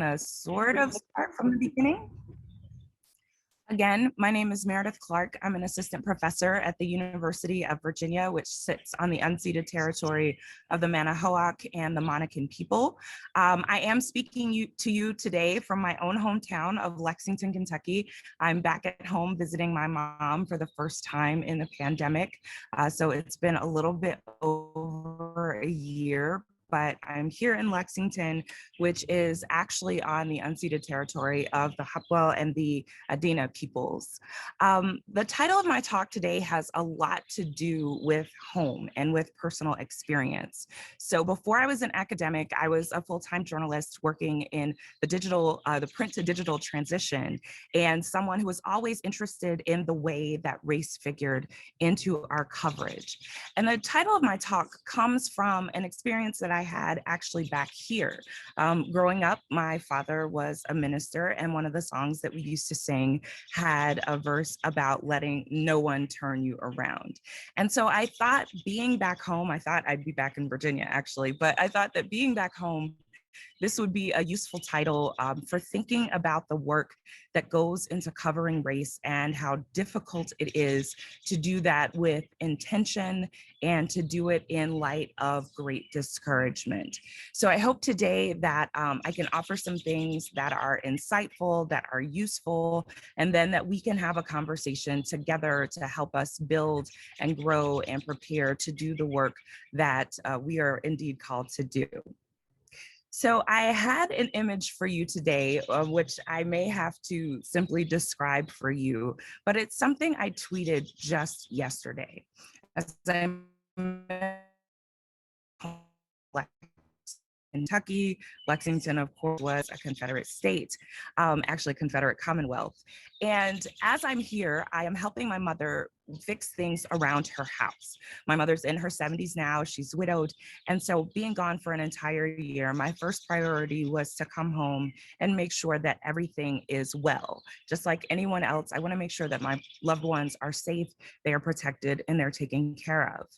gonna sort of start from the beginning. Again, my name is Meredith Clark. I'm an assistant professor at the University of Virginia, which sits on the unceded territory of the Manahoac and the Monacan people. I am speaking to you today from my own hometown of Lexington, Kentucky. I'm back at home visiting my mom for the first time in the pandemic. So it's been a little bit over a year, but I'm here in Lexington, which is actually on the unceded territory of the Hopewell and the Adena peoples. The title of my talk today has a lot to do with home and with personal experience. So before I was an academic, I was a full-time journalist working in the print to digital transition, and someone who was always interested in the way that race figured into our coverage. And the title of my talk comes from an experience that I had actually back here. Growing up, my father was a minister, and one of the songs that we used to sing had a verse about letting no one turn you around. And so I thought being back home, I thought I'd be back in Virginia actually, but I thought that being back home, this would be a useful title for thinking about the work that goes into covering race and how difficult it is to do that with intention and to do it in light of great discouragement. So I hope today that I can offer some things that are insightful, that are useful, and then that we can have a conversation together to help us build and grow and prepare to do the work that we are indeed called to do. So I had an image for you today, which I may have to simply describe for you, but it's something I tweeted just yesterday. As I'm Kentucky, Lexington, of course, was a Confederate state, actually a Confederate Commonwealth. And as I'm here, I am helping my mother fix things around her house. My mother's in her 70s now, she's widowed. And so being gone for an entire year, my first priority was to come home and make sure that everything is well. Just like anyone else, I wanna make sure that my loved ones are safe, they are protected, and they're taken care of.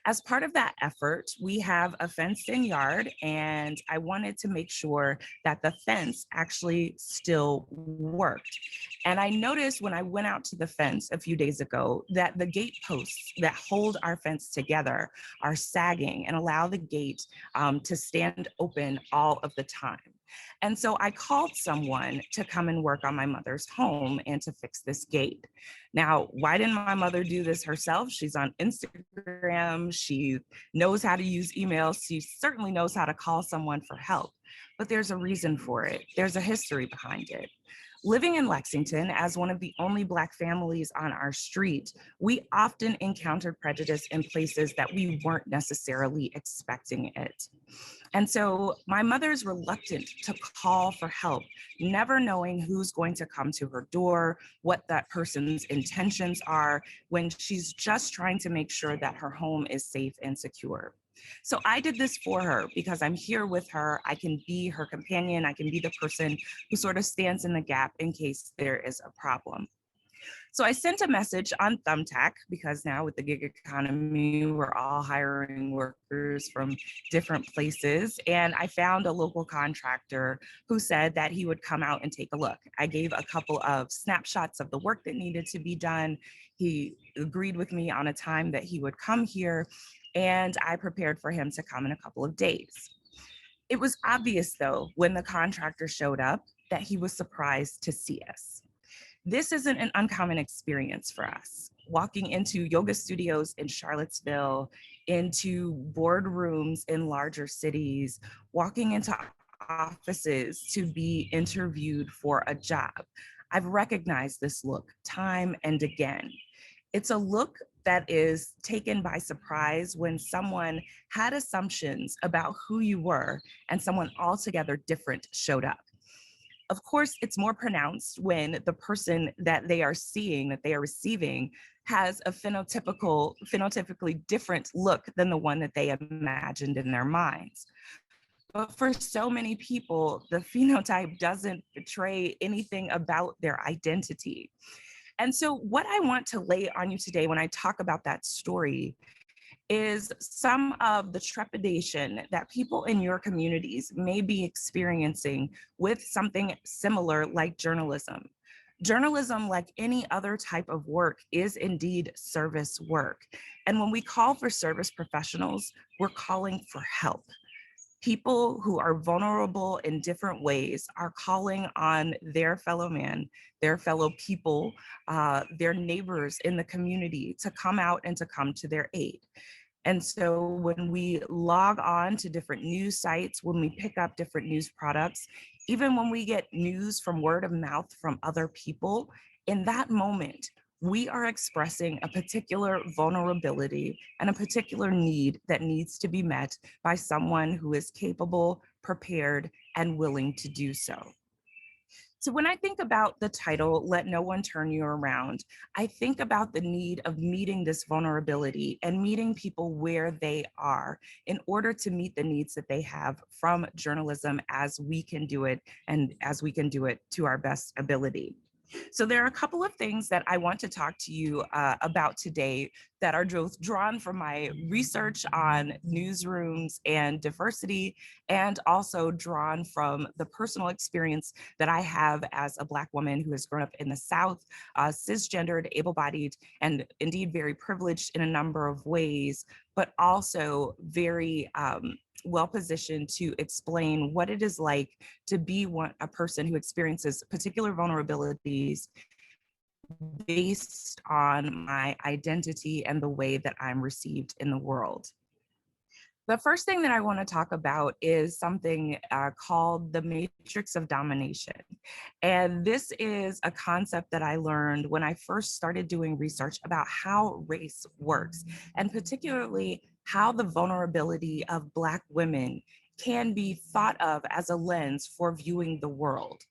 As part of that effort, we have a fenced-in yard, and I wanted to make sure that the fence actually still worked. And I noticed when I went out to the fence a few days ago that the gate posts that hold our fence together are sagging and allow the gate to stand open all of the time. And so I called someone to come and work on my mother's home and to fix this gate. Now, why didn't my mother do this herself? She's on Instagram, she knows how to use email, she certainly knows how to call someone for help, but there's a reason for it. There's a history behind it. Living in Lexington, as one of the only Black families on our street, we often encountered prejudice in places that we weren't necessarily expecting it. And so my mother's reluctant to call for help, never knowing who's going to come to her door, what that person's intentions are, when she's just trying to make sure that her home is safe and secure. So I did this for her because I'm here with her. I can be her companion. I can be the person who sort of stands in the gap in case there is a problem. So I sent a message on Thumbtack because now with the gig economy, we're all hiring workers from different places. And I found a local contractor who said that he would come out and take a look. I gave a couple of snapshots of the work that needed to be done. He agreed with me on a time that he would come here, and I prepared for him to come in a couple of days. It was obvious though, when the contractor showed up, that he was surprised to see us. This isn't an uncommon experience for us. Walking into yoga studios in Charlottesville, into boardrooms in larger cities, walking into offices to be interviewed for a job. I've recognized this look time and again. It's a look that is taken by surprise when someone had assumptions about who you were and someone altogether different showed up. Of course, it's more pronounced when the person that they are seeing, that they are receiving, has a phenotypically different look than the one that they imagined in their minds. But for so many people, the phenotype doesn't betray anything about their identity. And so what I want to lay on you today when I talk about that story is some of the trepidation that people in your communities may be experiencing with something similar like journalism. Journalism, like any other type of work, is indeed service work. And when we call for service professionals, we're calling for help. People who are vulnerable in different ways are calling on their fellow man, their fellow people, their neighbors in the community to come out and to come to their aid. And so when we log on to different news sites, when we pick up different news products, even when we get news from word of mouth from other people, in that moment, we are expressing a particular vulnerability and a particular need that needs to be met by someone who is capable, prepared, and willing to do so. So when I think about the title, Let No One Turn You Around, I think about the need of meeting this vulnerability and meeting people where they are in order to meet the needs that they have from journalism as we can do it and as we can do it to our best ability. So there are a couple of things that I want to talk to you about today that are drawn from my research on newsrooms and diversity, and also drawn from the personal experience that I have as a Black woman who has grown up in the South, cisgendered, able-bodied, and indeed very privileged in a number of ways, but also very well positioned to explain what it is like to be a person who experiences particular vulnerabilities based on my identity and the way that I'm received in the world. The first thing that I want to talk about is something called the matrix of domination. And this is a concept that I learned when I first started doing research about how race works, and particularly how the vulnerability of Black women can be thought of as a lens for viewing the world.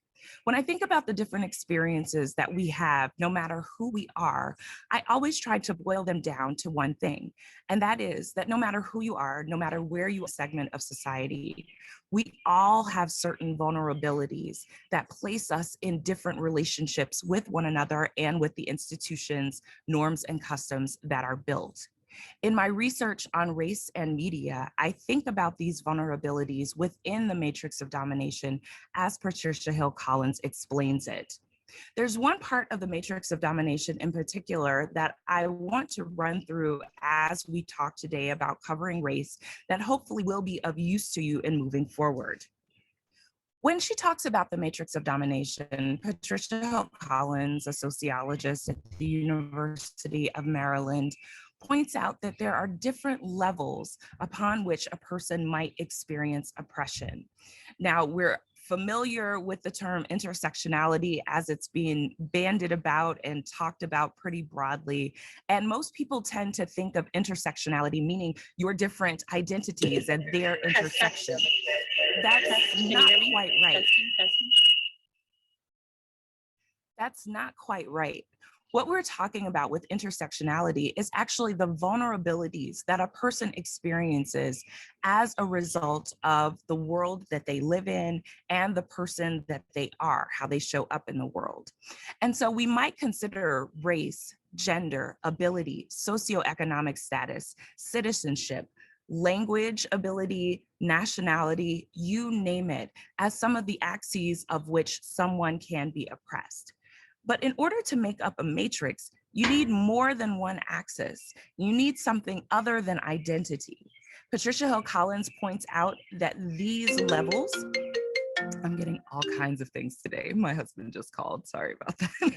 When I think about the different experiences that we have, no matter who we are, I always try to boil them down to one thing. And that is that no matter who you are, no matter where you are, segment of society, we all have certain vulnerabilities that place us in different relationships with one another and with the institutions, norms, and customs that are built. In my research on race and media, I think about these vulnerabilities within the matrix of domination as Patricia Hill Collins explains it. There's one part of the matrix of domination in particular that I want to run through as we talk today about covering race that hopefully will be of use to you in moving forward. When she talks about the matrix of domination, Patricia Hill Collins, a sociologist at the University of Maryland, points out that there are different levels upon which a person might experience oppression. Now, we're familiar with the term intersectionality as it's being bandied about and talked about pretty broadly. And most people tend to think of intersectionality meaning your different identities and their intersection. That's not quite right. That's not quite right. What we're talking about with intersectionality is actually the vulnerabilities that a person experiences as a result of the world that they live in and the person that they are, how they show up in the world. And so we might consider race, gender, ability, socioeconomic status, citizenship, language ability, nationality, you name it, as some of the axes of which someone can be oppressed. But in order to make up a matrix, you need more than one axis. You need something other than identity. Patricia Hill Collins points out that these levels, I'm getting all kinds of things today. My husband just called, sorry about that.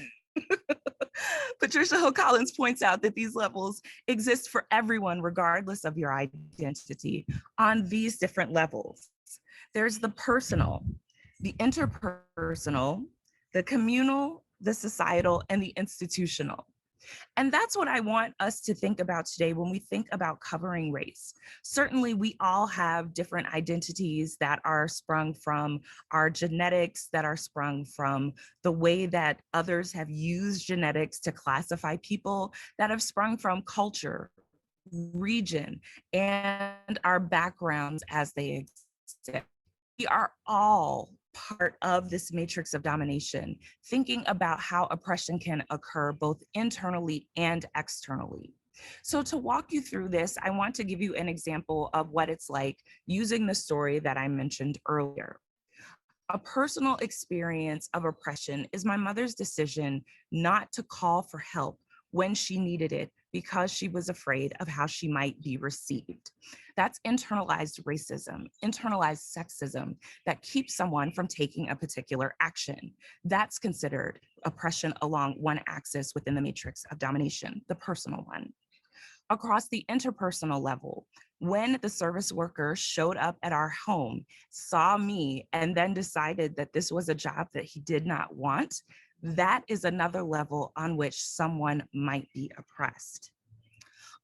Patricia Hill Collins points out that these levels exist for everyone, regardless of your identity, on these different levels. There's the personal, the interpersonal, the communal, the societal, and the institutional. And that's what I want us to think about today when we think about covering race. Certainly, we all have different identities that are sprung from our genetics, that are sprung from the way that others have used genetics to classify people, that have sprung from culture, region, and our backgrounds as they exist. We are all part of this matrix of domination, thinking about how oppression can occur both internally and externally. So to walk you through this, I want to give you an example of what it's like using the story that I mentioned earlier. A personal experience of oppression is my mother's decision not to call for help when she needed it because she was afraid of how she might be received. That's internalized racism, internalized sexism that keeps someone from taking a particular action. That's considered oppression along one axis within the matrix of domination, the personal one. Across the interpersonal level, when the service worker showed up at our home, saw me, and then decided that this was a job that he did not want, that is another level on which someone might be oppressed.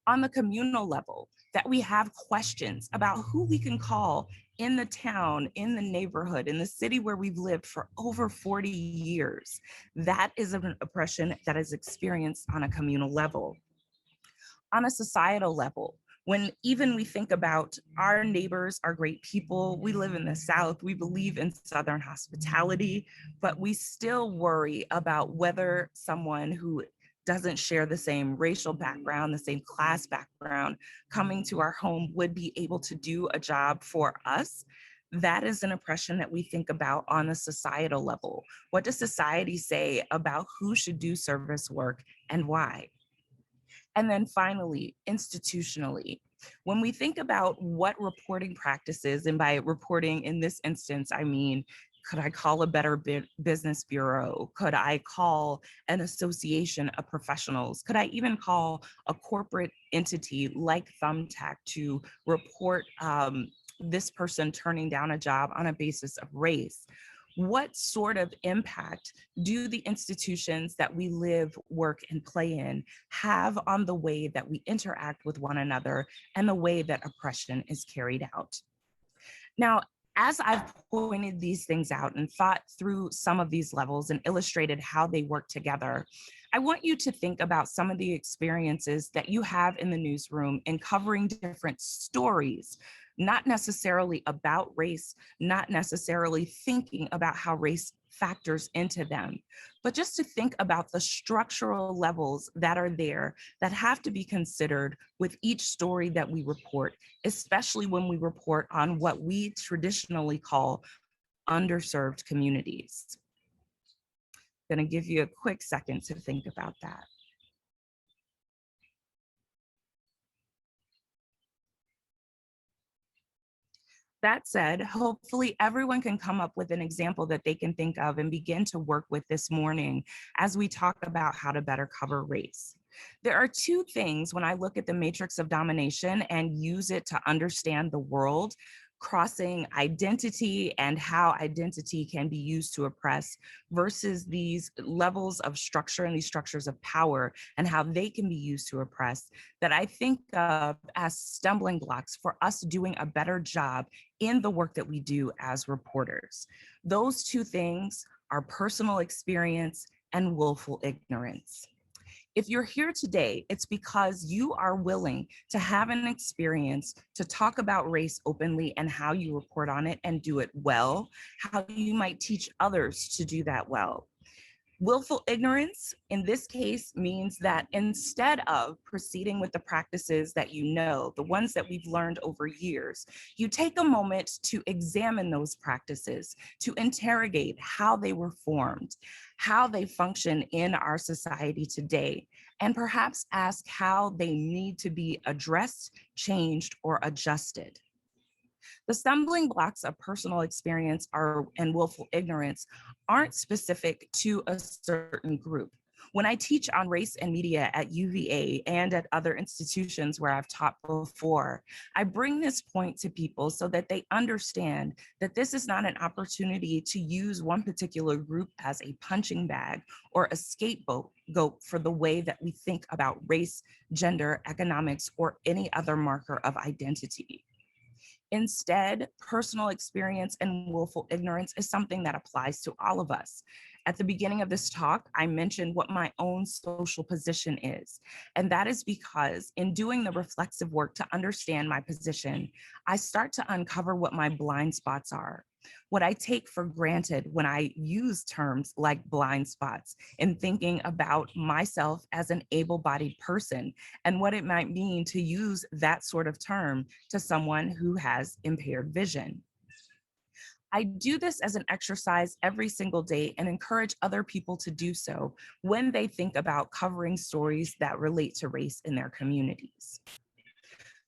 On the communal level, that we have questions about who we can call in the town, in the neighborhood, in the city where we've lived for over 40 years. That is an oppression that is experienced on a communal level. On a societal level, when even we think about our neighbors are great people, we live in the South, we believe in Southern hospitality, but we still worry about whether someone who doesn't share the same racial background, the same class background, coming to our home would be able to do a job for us. That is an oppression that we think about on a societal level. What does society say about who should do service work and why? And then finally, institutionally, when we think about what reporting practices, and by reporting in this instance, I mean, could I call a better business bureau? Could I call an association of professionals? Could I even call a corporate entity like Thumbtack to report this person turning down a job on a basis of race? What sort of impact do the institutions that we live, work, and play in have on the way that we interact with one another and the way that oppression is carried out? Now, as I've pointed these things out and thought through some of these levels and illustrated how they work together, I want you to think about some of the experiences that you have in the newsroom in covering different stories, not necessarily about race, not necessarily thinking about how race factors into them, but just to think about the structural levels that are there that have to be considered with each story that we report, especially when we report on what we traditionally call underserved communities. I'm going to give you a quick second to think about that. That said, hopefully everyone can come up with an example that they can think of and begin to work with this morning as we talk about how to better cover race. There are two things when I look at the matrix of domination and use it to understand the world, crossing identity and how identity can be used to oppress versus these levels of structure and these structures of power and how they can be used to oppress, that I think of as stumbling blocks for us doing a better job in the work that we do as reporters. Those two things are personal experience and willful ignorance. If you're here today, it's because you are willing to have an experience to talk about race openly and how you report on it and do it well, how you might teach others to do that well. Willful ignorance in this case means that instead of proceeding with the practices that you know, the ones that we've learned over years, you take a moment to examine those practices, to interrogate how they were formed, how they function in our society today, and perhaps ask how they need to be addressed, changed, or adjusted. The stumbling blocks of personal experience and willful ignorance aren't specific to a certain group. When I teach on race and media at UVA and at other institutions where I've taught before, I bring this point to people so that they understand that this is not an opportunity to use one particular group as a punching bag or a scapegoat for the way that we think about race, gender, economics, or any other marker of identity. Instead, personal experience and willful ignorance is something that applies to all of us. At the beginning of this talk, I mentioned what my own social position is. And that is because in doing the reflexive work to understand my position, I start to uncover what my blind spots are. what I take for granted when I use terms like blind spots in thinking about myself as an able-bodied person and what it might mean to use that sort of term to someone who has impaired vision. I do this as an exercise every single day and encourage other people to do so when they think about covering stories that relate to race in their communities.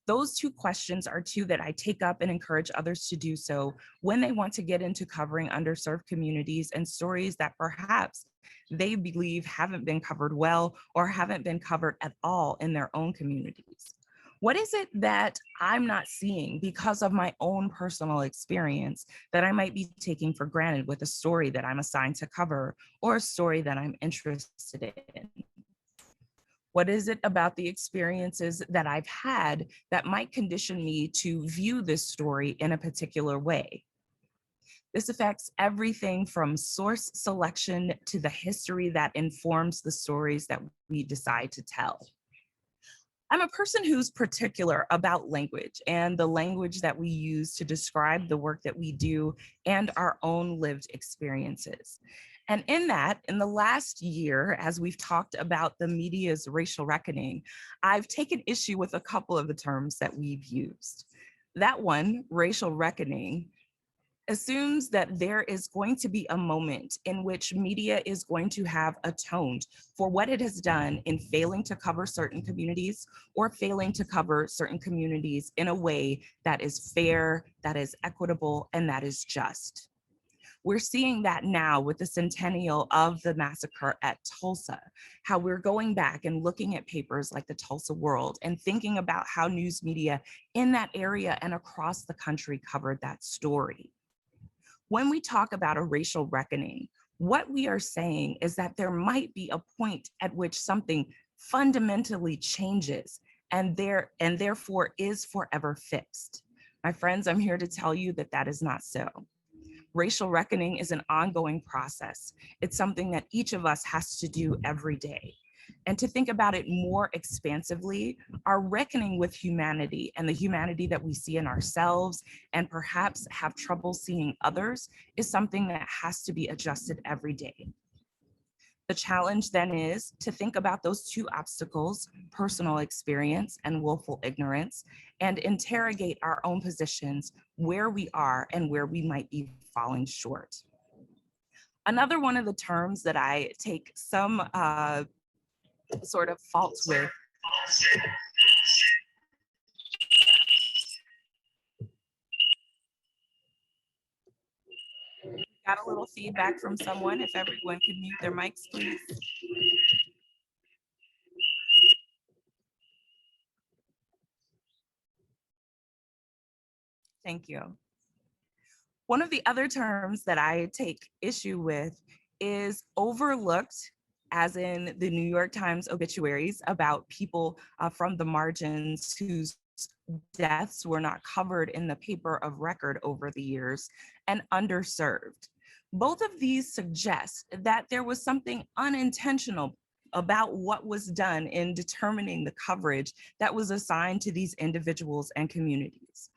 Those two questions are two that I take up and encourage others to do so when they want to get into covering underserved communities and stories that perhaps they believe haven't been covered well or haven't been covered at all in their own communities. What is it that I'm not seeing because of my own personal experience that I might be taking for granted with a story that I'm assigned to cover or a story that I'm interested in? What is it about the experiences that I've had that might condition me to view this story in a particular way? This affects everything from source selection to the history that informs the stories that we decide to tell. I'm a person who's particular about language and the language that we use to describe the work that we do and our own lived experiences. And in that, in the last year, as we've talked about the media's racial reckoning, I've taken issue with a couple of the terms that we've used. That one, racial reckoning, assumes that there is going to be a moment in which media is going to have atoned for what it has done in failing to cover certain communities or failing to cover certain communities in a way that is fair, that is equitable, and that is just. We're seeing that now with the centennial of the massacre at Tulsa, how we're going back and looking at papers like the Tulsa World and thinking about how news media in that area and across the country covered that story. When we talk about a racial reckoning, what we are saying is that there might be a point at which something fundamentally changes and therefore is forever fixed. My friends, I'm here to tell you that that is not so. Racial reckoning is an ongoing process. It's something that each of us has to do every day. And to think about it more expansively, our reckoning with humanity and the humanity that we see in ourselves and perhaps have trouble seeing others is something that has to be adjusted every day. The challenge then is to think about those two obstacles, personal experience and willful ignorance, and interrogate our own positions, where we are and where we might be falling short. Another one of the terms that I take some sort of faults with got a little feedback from someone. If everyone could mute their mics, please. Thank you. One of the other terms that I take issue with is overlooked, as in the New York Times obituaries about people from the margins whose deaths were not covered in the paper of record over the years, and underserved. Both of these suggest that there was something unintentional about what was done in determining the coverage that was assigned to these individuals and communities.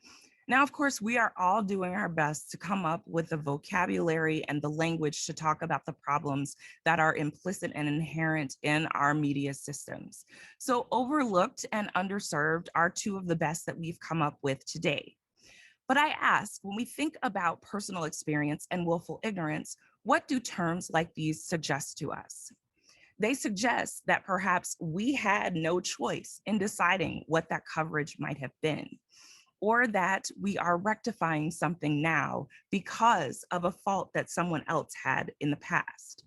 Now, of course, we are all doing our best to come up with the vocabulary and the language to talk about the problems that are implicit and inherent in our media systems. So overlooked and underserved are two of the best that we've come up with today. But I ask, when we think about personal experience and willful ignorance, what do terms like these suggest to us? They suggest that perhaps we had no choice in deciding what that coverage might have been, or that we are rectifying something now because of a fault that someone else had in the past.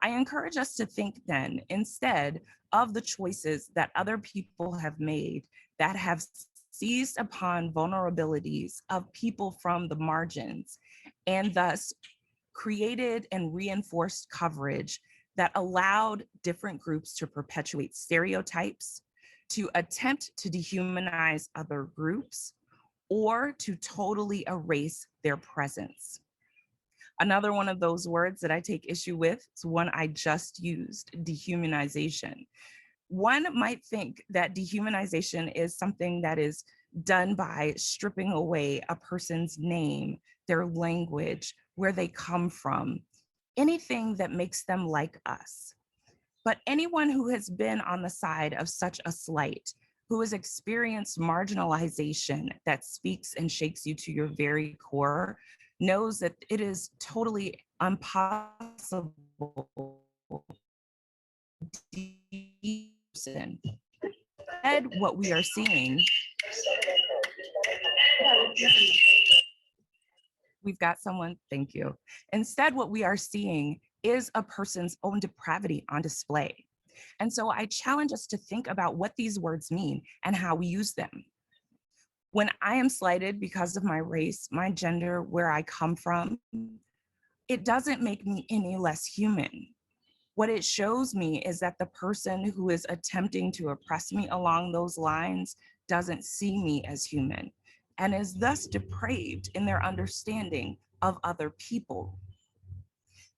I encourage us to think then instead of the choices that other people have made that have seized upon vulnerabilities of people from the margins and thus created and reinforced coverage that allowed different groups to perpetuate stereotypes, to attempt to dehumanize other groups, or to totally erase their presence. Another one of those words that I take issue with is one I just used, dehumanization. One might think that dehumanization is something that is done by stripping away a person's name, their language, where they come from, anything that makes them like us. But anyone who has been on the side of such a slight, who has experienced marginalization that speaks and shakes you to your very core, knows that it is totally impossible. Instead, what we are seeing, we've got someone, thank you. Instead, what we are seeing is a person's own depravity on display. And so I challenge us to think about what these words mean and how we use them. When I am slighted because of my race, my gender, where I come from, it doesn't make me any less human. What it shows me is that the person who is attempting to oppress me along those lines doesn't see me as human and is thus depraved in their understanding of other people.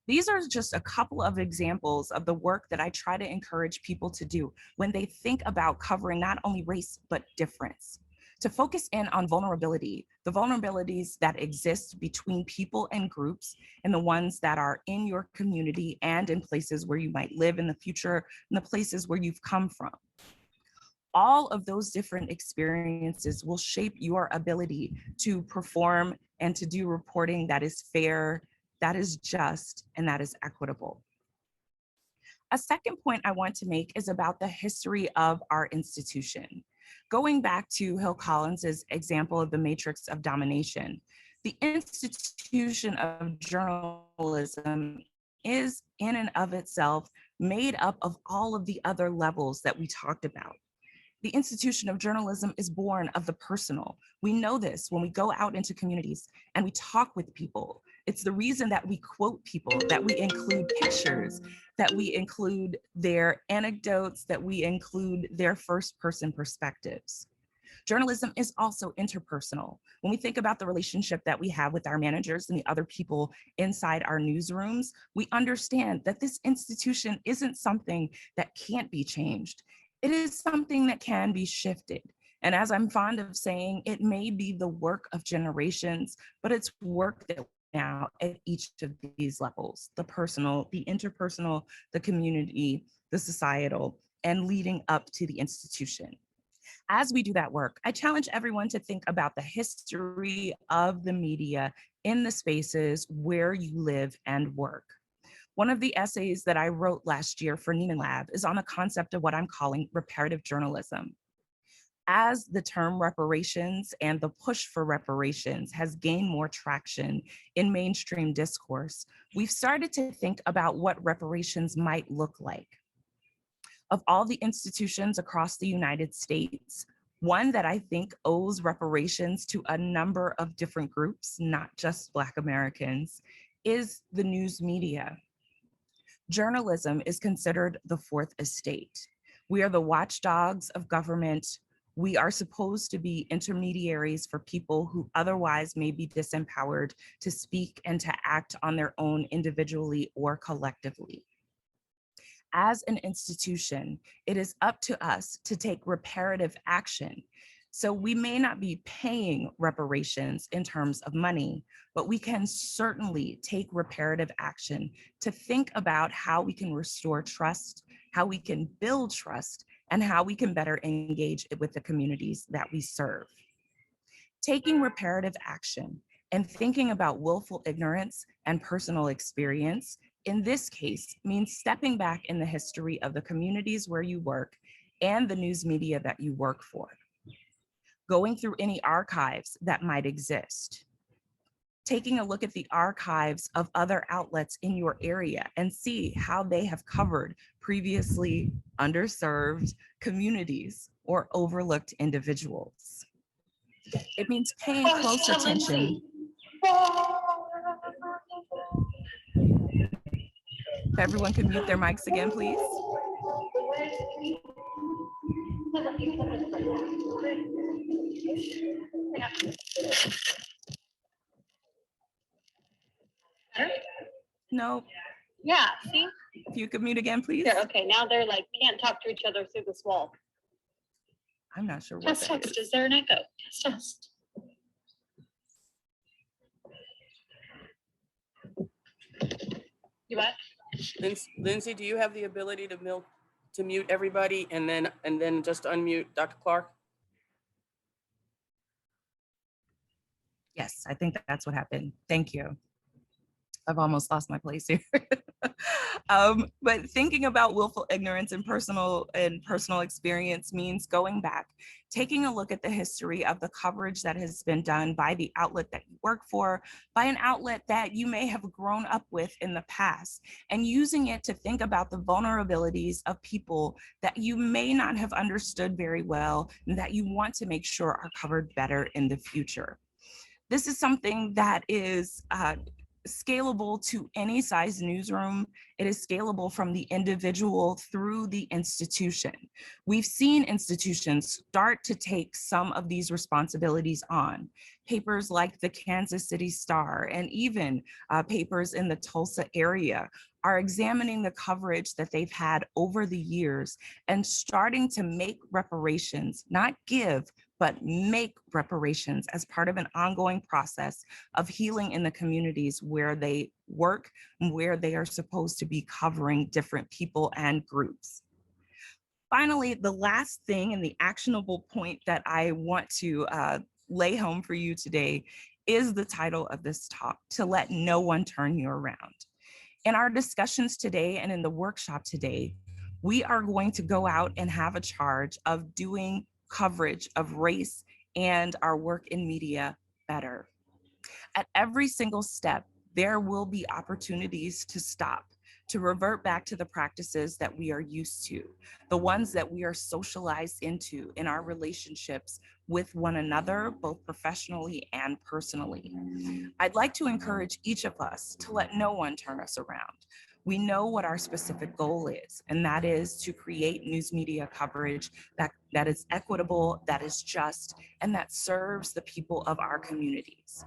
These are just a couple of examples of the work that I try to encourage people to do when they think about covering not only race, but difference. To focus in on vulnerability, the vulnerabilities that exist between people and groups, and the ones that are in your community and in places where you might live in the future, and the places where you've come from. All of those different experiences will shape your ability to perform and to do reporting that is fair, that is just, and that is equitable. A second point I want to make is about the history of our institution. Going back to Hill Collins's example of the matrix of domination, the institution of journalism is in and of itself made up of all of the other levels that we talked about. The institution of journalism is born of the personal. We know this when we go out into communities and we talk with people. It's the reason that we quote people, that we include pictures, that we include their anecdotes, that we include their first person perspectives. Journalism is also interpersonal. When we think about the relationship that we have with our managers and the other people inside our newsrooms, we understand that this institution isn't something that can't be changed. It is something that can be shifted. And as I'm fond of saying, it may be the work of generations, but it's work that now at each of these levels, the personal, the interpersonal, the community, the societal, and leading up to the institution. As we do that work, I challenge everyone to think about the history of the media in the spaces where you live and work. One of the essays that I wrote last year for Neiman Lab is on the concept of what I'm calling reparative journalism. As the term reparations and the push for reparations has gained more traction in mainstream discourse, we've started to think about what reparations might look like. Of all the institutions across the United States, one that I think owes reparations to a number of different groups, not just Black Americans, is the news media. Journalism is considered the fourth estate. We are the watchdogs of government. We are supposed to be intermediaries for people who otherwise may be disempowered to speak and to act on their own individually or collectively. As an institution, it is up to us to take reparative action. So we may not be paying reparations in terms of money, but we can certainly take reparative action to think about how we can restore trust, how we can build trust, and how we can better engage with the communities that we serve. Taking reparative action and thinking about willful ignorance and personal experience, in this case, means stepping back in the history of the communities where you work and the news media that you work for. Going through any archives that might exist. Taking a look at the archives of other outlets in your area and see how they have covered previously underserved communities or overlooked individuals. It means paying close attention. If everyone could mute their mics again, please. No. Yeah, see? If you could mute again, please. There, okay, now they're like, can't talk to each other through this wall. I'm not sure what Test, that test, is. is there an echo? Test, test. You what? Lindsay, do you have the ability to mute everybody and then just unmute Dr. Clark? Yes, I think that's what happened. Thank you. I've almost lost my place here. But thinking about willful ignorance and personal experience means going back, taking a look at the history of the coverage that has been done by the outlet that you work for, by an outlet that you may have grown up with in the past, and using it to think about the vulnerabilities of people that you may not have understood very well and that you want to make sure are covered better in the future. This is something that is scalable to any size newsroom. It is scalable from the individual through the institution. We've seen institutions start to take some of these responsibilities on. Papers like the Kansas City Star and even papers in the Tulsa area are examining the coverage that they've had over the years and starting to make reparations, not give, but make reparations as part of an ongoing process of healing in the communities where they work and where they are supposed to be covering different people and groups. Finally, the last thing and the actionable point that I want to lay home for you today is the title of this talk, To Let No One Turn You Around. In our discussions today and in the workshop today, we are going to go out and have a charge of doing coverage of race and our work in media better. At every single step, there will be opportunities to stop, to revert back to the practices that we are used to, the ones that we are socialized into in our relationships with one another, both professionally and personally. I'd like to encourage each of us to let no one turn us around. We know what our specific goal is, and that is to create news media coverage that is equitable, that is just, and that serves the people of our communities.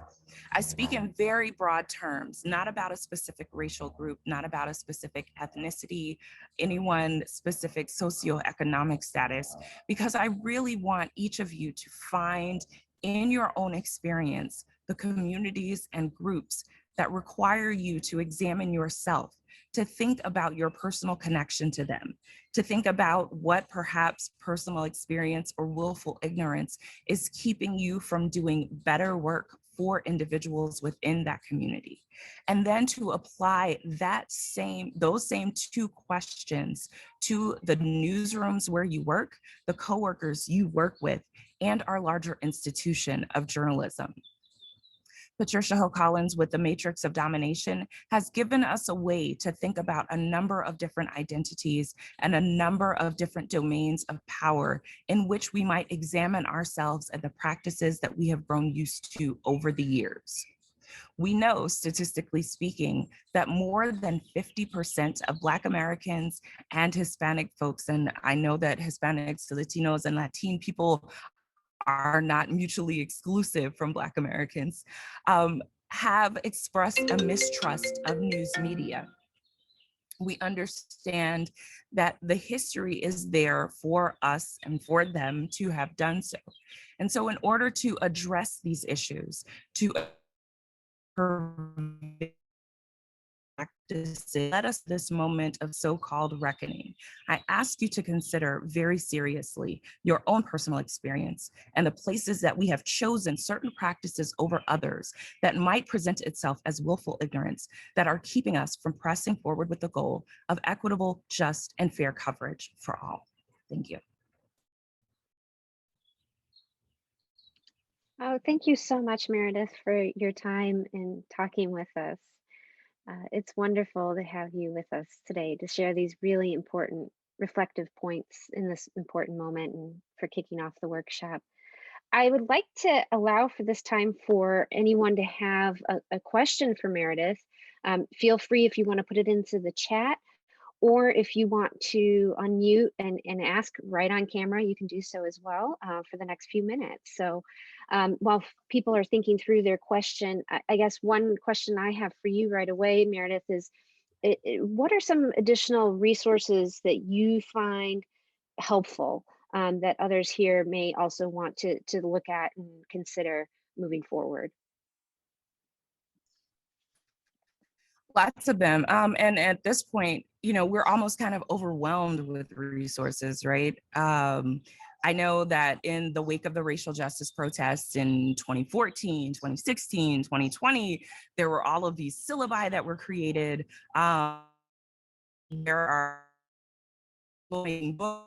I speak in very broad terms, not about a specific racial group, not about a specific ethnicity, anyone specific socioeconomic status, because I really want each of you to find in your own experience the communities and groups that require you to examine yourself, to think about your personal connection to them, to think about what perhaps personal experience or willful ignorance is keeping you from doing better work for individuals within that community. And then to apply those same two questions to the newsrooms where you work, the coworkers you work with, and our larger institution of journalism. Patricia Hill Collins with The Matrix of Domination has given us a way to think about a number of different identities and a number of different domains of power in which we might examine ourselves and the practices that we have grown used to over the years. We know, statistically speaking, that more than 50% of Black Americans and Hispanic folks, and I know that Hispanics, Latinos, and Latin people are not mutually exclusive from Black Americans, have expressed a mistrust of news media. We understand that the history is there for us and for them to have done so. And so in order to address these issues, to practices led us this moment of so-called reckoning. I ask you to consider very seriously your own personal experience and the places that we have chosen certain practices over others that might present itself as willful ignorance that are keeping us from pressing forward with the goal of equitable, just, and fair coverage for all. Thank you. Oh, thank you so much, Meredith, for your time and talking with us. It's wonderful to have you with us today to share these really important reflective points in this important moment and for kicking off the workshop. I would like to allow for this time for anyone to have a question for Meredith. Feel free if you want to put it into the chat, or if you want to unmute and ask right on camera, you can do so as well for the next few minutes. So while people are thinking through their question, I guess one question I have for you right away, Meredith, is what are some additional resources that you find helpful that others here may also want to look at and consider moving forward? Lots of them. And at this point, you know, we're almost kind of overwhelmed with resources, right? I know that in the wake of the racial justice protests in 2014, 2016, 2020, there were all of these syllabi that were created. There are books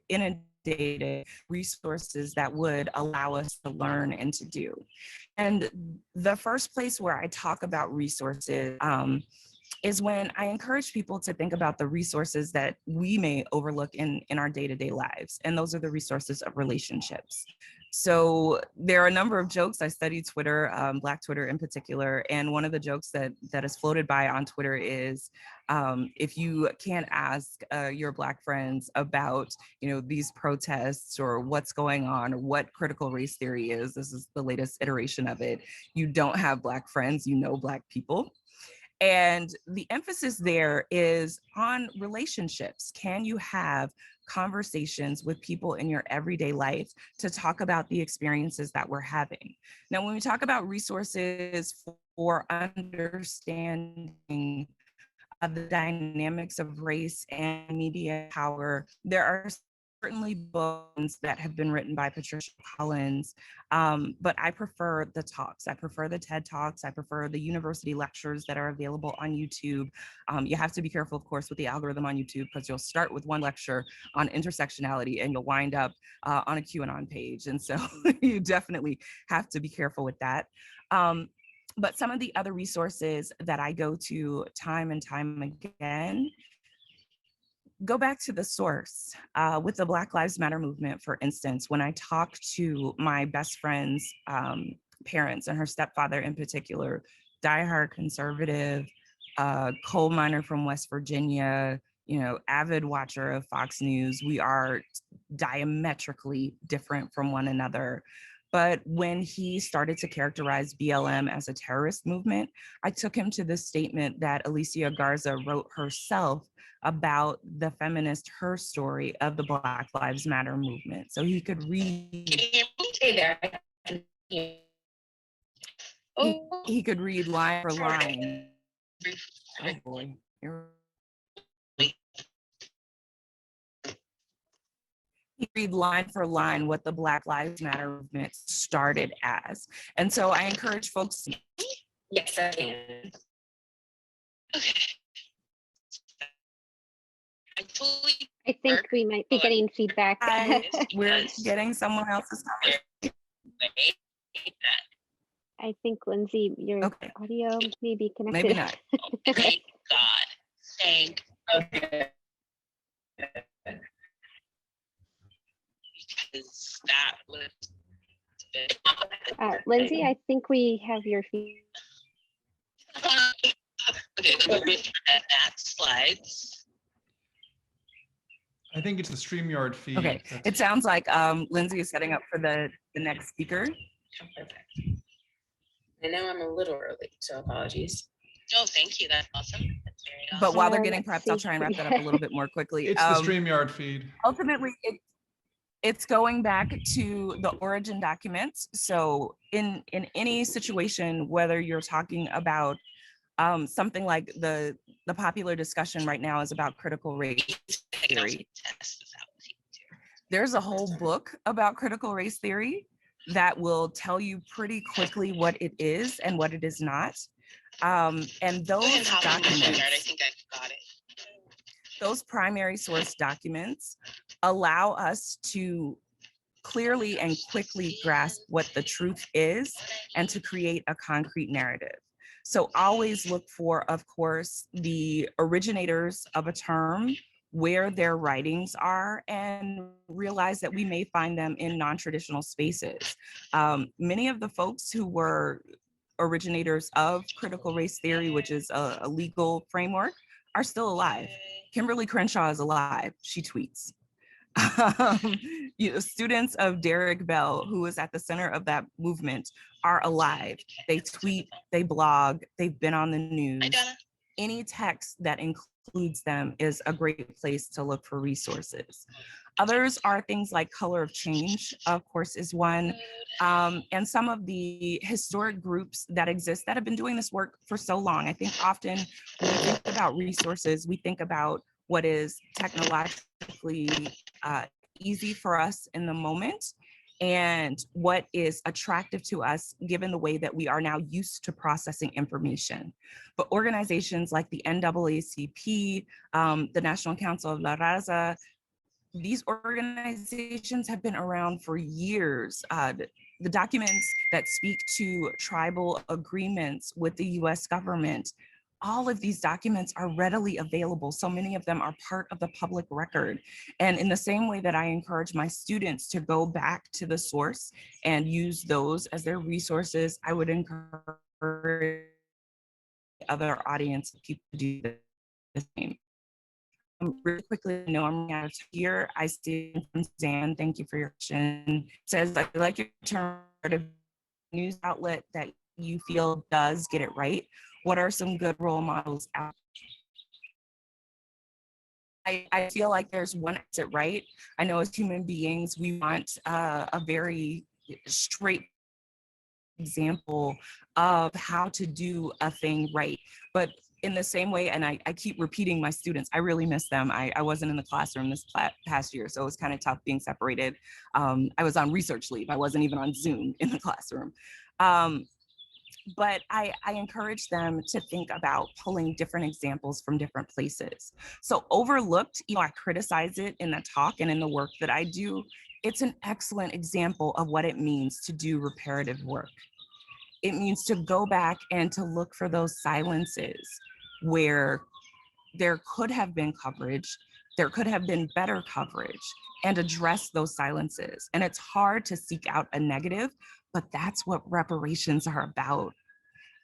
inundated resources that would allow us to learn and to do. And the first place where I talk about resources is when I encourage people to think about the resources that we may overlook in our day-to-day lives. And those are the resources of relationships. So there are a number of jokes. I studied Twitter, Black Twitter in particular. And one of the jokes that is floated by on Twitter is, if you can't ask your Black friends about, you know, these protests or what's going on or what critical race theory is, this is the latest iteration of it, you don't have Black friends, you know Black people. And the emphasis there is on relationships. Can you have conversations with people in your everyday life to talk about the experiences that we're having? Now, when we talk about resources for understanding the dynamics of race and media power, there are certainly books that have been written by Patricia Collins, but I prefer the talks. I prefer the TED Talks. I prefer the university lectures that are available on YouTube. You have to be careful, of course, with the algorithm on YouTube, because you'll start with one lecture on intersectionality and you'll wind up on a QAnon page. And so you definitely have to be careful with that. But some of the other resources that I go to time and time again go back to the source. With the Black Lives Matter movement, for instance, when I talk to my best friend's parents, and her stepfather in particular, diehard conservative, coal miner from West Virginia, you know, avid watcher of Fox News, we are diametrically different from one another. But when he started to characterize BLM as a terrorist movement, I took him to the statement that Alicia Garza wrote herself about the feminist Her Story of the Black Lives Matter movement. So he could read. Stay there. He could read line for line. Oh boy. He read line for line what the Black Lives Matter movement started as. And so I encourage folks. Yes, I can. Okay. I think we might be getting feedback. We're getting someone else's conversation. I think, Lindsay, your audio may be connected. Maybe not. Thank God. Thank okay. Because that was Lindsay, I think we have your feedback. Okay, let me at that slides. I think it's the StreamYard feed. Okay, it sounds like Lindsay is setting up for the next speaker. Perfect. I know I'm a little early, so apologies. No, thank you. That's awesome. That's very awesome. But while they're getting prepped, I'll try and wrap that up a little bit more quickly. It's the StreamYard feed. Ultimately, it's going back to the origin documents. So in any situation, whether you're talking about something like the popular discussion right now is about critical race theory. There's a whole book about critical race theory that will tell you pretty quickly what it is and what it is not. And those documents, I think I got it. Those primary source documents allow us to clearly and quickly grasp what the truth is and to create a concrete narrative. So always look for, of course, the originators of a term, where their writings are, and realize that we may find them in non-traditional spaces. Many of the folks who were originators of critical race theory, which is a legal framework, are still alive. Kimberly Crenshaw is alive. She tweets. Students of Derek Bell, who was at the center of that movement, are alive. They tweet, they blog, they've been on the news. Any text that includes them is a great place to look for resources. Others are things like color of change, of course, is one. And some of the historic groups that exist that have been doing this work for so long. I think often when we think about resources, we think about what is technologically easy for us in the moment and what is attractive to us given the way that we are now used to processing information. But organizations like the NAACP, the National Council of La Raza, these organizations have been around for years. The documents that speak to tribal agreements with the US government, all of these documents are readily available. So many of them are part of the public record. And in the same way that I encourage my students to go back to the source and use those as their resources, I would encourage other audience people to do the same. Really quickly, I know I'm running out of time here. I see from Zan, thank you for your question. It says, I like your term news outlet that you feel does get it right. What are some good role models out? I feel like there's one exit right. I know as human beings, we want a very straight example of how to do a thing right. But in the same way, and I keep repeating my students, I really miss them. I wasn't in the classroom this past year, so it was kind of tough being separated. I was on research leave. I wasn't even on Zoom in the classroom. But I encourage them to think about pulling different examples from different places. So overlooked, I criticize it in the talk and in the work that I do. It's an excellent example of what it means to do reparative work. It means to go back and to look for those silences where there could have been coverage, there could have been better coverage, and address those silences. And it's hard to seek out a negative, but that's what reparations are about.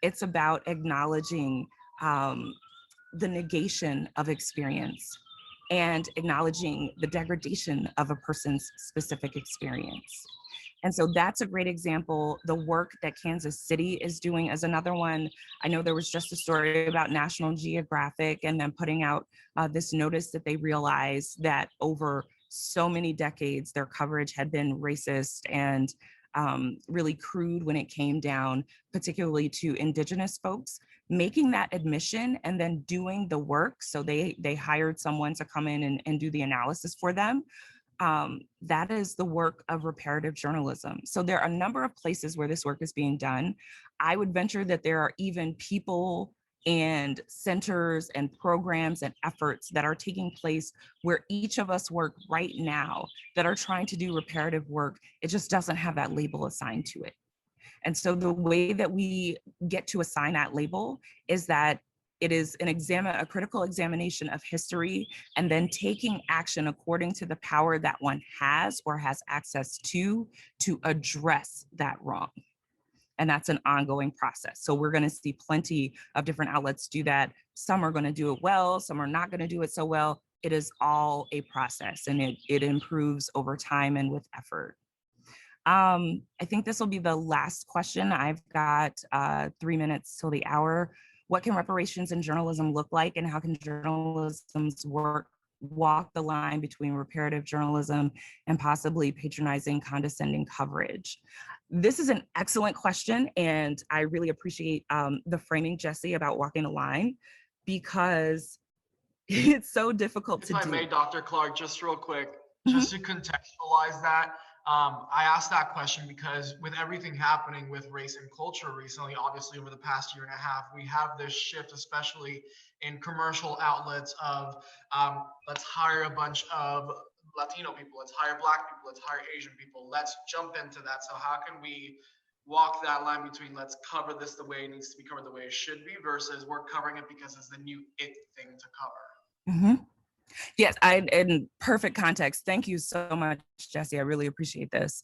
It's about acknowledging the negation of experience and acknowledging the degradation of a person's specific experience. And so that's a great example. The work that Kansas City is doing is another one. I know there was just a story about National Geographic and them putting out this notice that they realized that over so many decades, their coverage had been racist and really crude when it came down, particularly to Indigenous folks. Making that admission and then doing the work. So they hired someone to come in and do the analysis for them. That is the work of reparative journalism. So there are a number of places where this work is being done. I would venture that there are even people and centers and programs and efforts that are taking place where each of us work right now that are trying to do reparative work. It just doesn't have that label assigned to it. And so the way that we get to assign that label is that it is a critical examination of history and then taking action according to the power that one has or has access to address that wrong. And that's an ongoing process. So we're going to see plenty of different outlets do that. Some are going to do it well, some are not going to do it so well. It is all a process and it improves over time and with effort. I think this will be the last question. I've got 3 minutes till the hour. What can reparations in journalism look like, and how can journalism's work walk the line between reparative journalism and possibly patronizing, condescending coverage? This is an excellent question, and I really appreciate the framing, Jesse, about walking the line, because it's so difficult to do. If I may, Dr. Clark, just real quick, just to contextualize that, I asked that question because with everything happening with race and culture recently, obviously over the past year and a half, we have this shift, especially in commercial outlets of let's hire a bunch of Latino people, let's hire Black people, let's hire Asian people, let's jump into that. So how can we walk that line between let's cover this the way it needs to be covered, the way it should be, versus we're covering it because it's the new it thing to cover? Yes, in perfect context. Thank you so much, Jesse. I really appreciate this.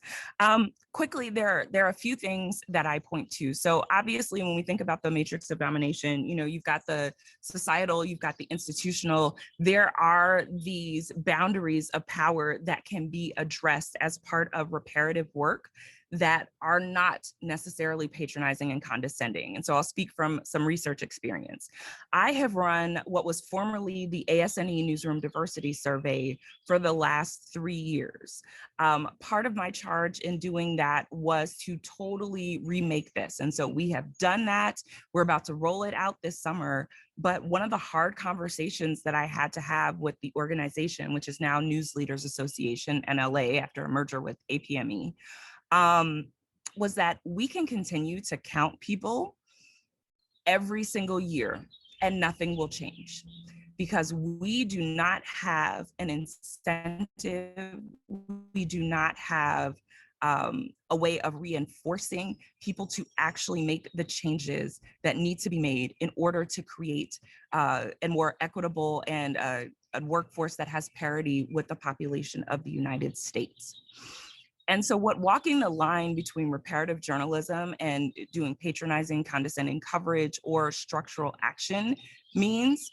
Quickly, there are a few things that I point to. So obviously, when we think about the matrix of domination, you've got the societal, you've got the institutional. There are these boundaries of power that can be addressed as part of reparative work that are not necessarily patronizing and condescending. And so I'll speak from some research experience. I have run what was formerly the ASNE Newsroom Diversity Survey for the last 3 years. Part of my charge in doing that was to totally remake this. And so we have done that. We're about to roll it out this summer. But one of the hard conversations that I had to have with the organization, which is now News Leaders Association, NLA, after a merger with APME, was that we can continue to count people every single year and nothing will change, because we do not have an incentive, we do not have a way of reinforcing people to actually make the changes that need to be made in order to create a more equitable and a workforce that has parity with the population of the United States. And so what walking the line between reparative journalism and doing patronizing, condescending coverage or structural action means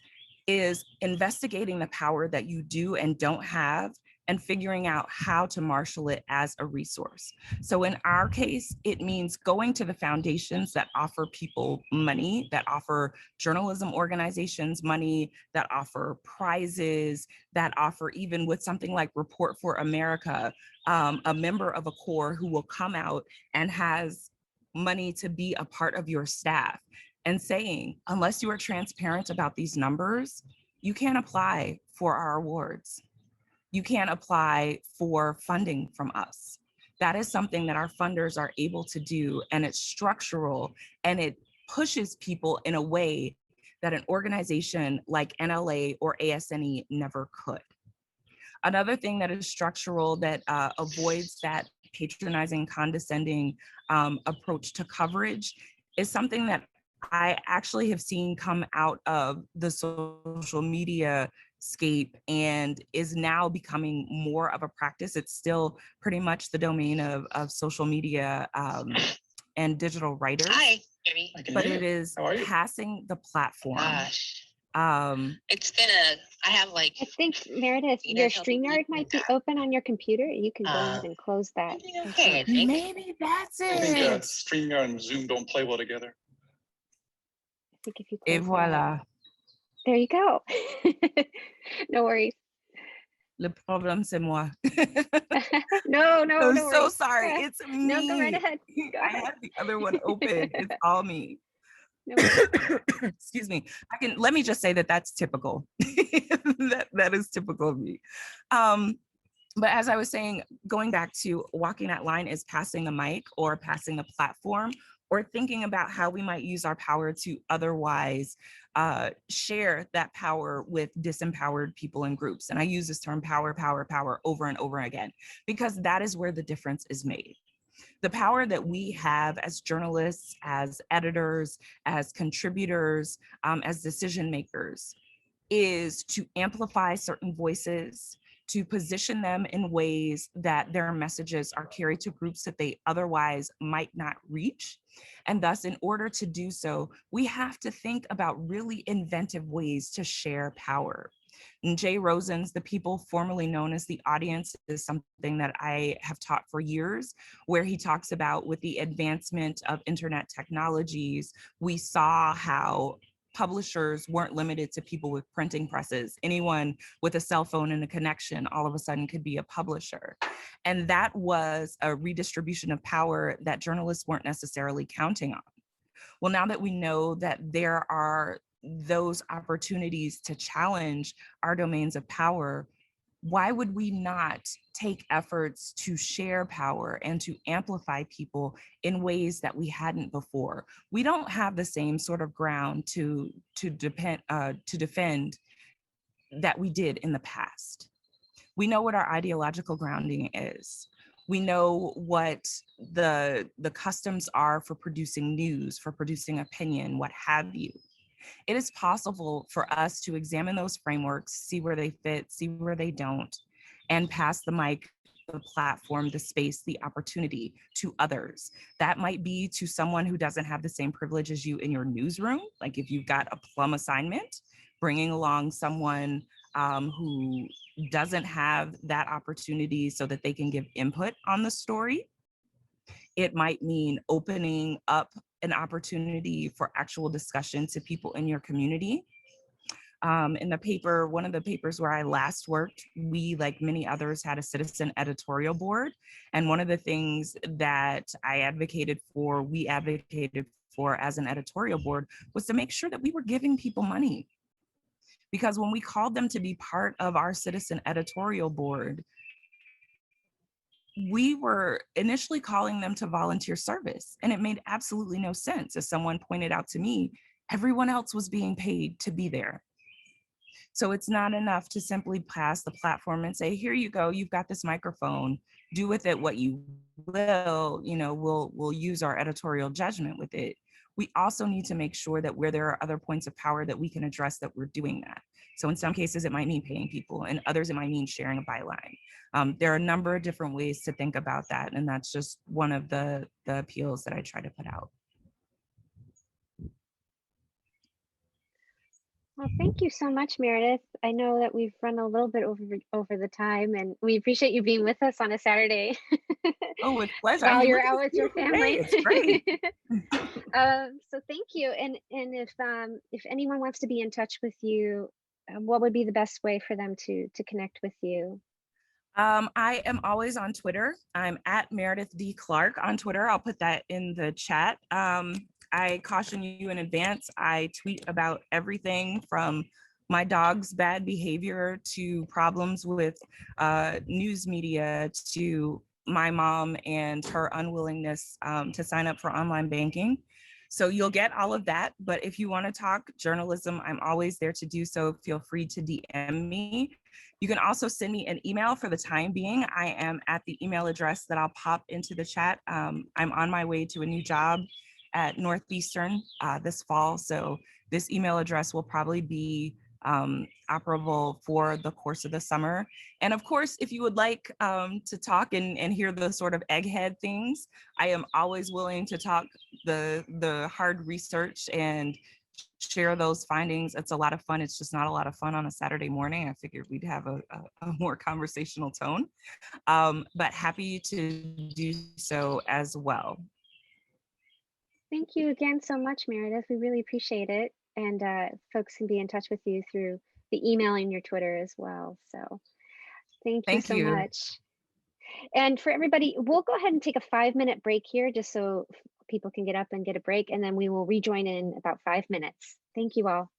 is investigating the power that you do and don't have and figuring out how to marshal it as a resource. So in our case, it means going to the foundations that offer people money, that offer journalism organizations money, that offer prizes, that offer, even with something like Report for America, a member of a corps who will come out and has money to be a part of your staff and saying, unless you are transparent about these numbers, you can't apply for our awards. You can't apply for funding from us. That is something that our funders are able to do, and it's structural, and it pushes people in a way that an organization like NLA or ASNE never could. Another thing that is structural that avoids that patronizing, condescending approach to coverage is something that I actually have seen come out of the social media scape and is now becoming more of a practice. It's still pretty much the domain of social media and digital writers. Hi, Jimmy. But it is passing the platform. Gosh, It's I have like. I think, Meredith, You know, your helping me StreamYard might with be that. open on your computer. You can go ahead and close that. Okay, I think. maybe that's I think it. StreamYard and Zoom don't play well together. I think if you Et close that, voila. there you go. No worries. Le problème, c'est moi. No, I'm no so worries. sorry. Yeah. It's me. No, go right ahead. Go I ahead. have the other one open. It's all me. No worries. Excuse me. Let me just say that that's typical. that is typical of me. But as I was saying, going back to walking that line is passing the mic or passing the platform, or thinking about how we might use our power to otherwise share that power with disempowered people and groups. And I use this term power, power, power over and over again, because that is where the difference is made. The power that we have as journalists, as editors, as contributors, as decision makers, is to amplify certain voices, to position them in ways that their messages are carried to groups that they otherwise might not reach. And thus, in order to do so, we have to think about really inventive ways to share power. And Jay Rosen's The People, formerly known as The Audience, is something that I have taught for years, where he talks about, with the advancement of internet technologies, we saw how publishers weren't limited to people with printing presses. Anyone with a cell phone and a connection all of a sudden could be a publisher. And that was a redistribution of power that journalists weren't necessarily counting on. Well, now that we know that there are those opportunities to challenge our domains of power, why would we not take efforts to share power and to amplify people in ways that we hadn't before? We don't have the same sort of ground to defend that we did in the past. We know what our ideological grounding is. We know what the customs are for producing news, for producing opinion, what have you. It is possible for us to examine those frameworks, see where they fit, see where they don't, and pass the mic, the platform, the space, the opportunity to others. That might be to someone who doesn't have the same privilege as you in your newsroom. Like if you've got a plum assignment, bringing along someone who doesn't have that opportunity so that they can give input on the story. It might mean opening up an opportunity for actual discussion to people in your community. In the paper, one of the papers where I last worked, we, like many others, had a citizen editorial board. And one of the things that we advocated for as an editorial board was to make sure that we were giving people money. Because when we called them to be part of our citizen editorial board, we were initially calling them to volunteer service, and it made absolutely no sense. As someone pointed out to me, everyone else was being paid to be there. So it's not enough to simply pass the platform and say, here you go, you've got this microphone, do with it what you will, we'll use our editorial judgment with it. We also need to make sure that where there are other points of power that we can address, that we're doing that. So in some cases, it might mean paying people, and others it might mean sharing a byline. There are a number of different ways to think about that, and that's just one of the appeals that I try to put out. Well, thank you so much, Meredith. I know that we've run a little bit over the time, and we appreciate you being with us on a Saturday. Oh, with pleasure. While you're out with your family. It's great. So thank you. And if anyone wants to be in touch with you, what would be the best way for them to connect with you? I am always on Twitter. I'm at Meredith D. Clark on Twitter. I'll put that in the chat. I caution you in advance. I tweet about everything from my dog's bad behavior to problems with news media to my mom and her unwillingness to sign up for online banking. So you'll get all of that. But if you want to talk journalism, I'm always there to do so. Feel free to DM me. You can also send me an email for the time being. I am at the email address that I'll pop into the chat. I'm on my way to a new job at Northeastern this fall. So this email address will probably be operable for the course of the summer. And of course, if you would like to talk and hear the sort of egghead things, I am always willing to talk the hard research and share those findings. It's a lot of fun. It's just not a lot of fun on a Saturday morning. I figured we'd have a more conversational tone, but happy to do so as well. Thank you again so much, Meredith. We really appreciate it. And folks can be in touch with you through the email and your Twitter as well. So thank you so much. And for everybody, we'll go ahead and take a 5-minute break here just so people can get up and get a break, and then we will rejoin in about 5 minutes. Thank you all.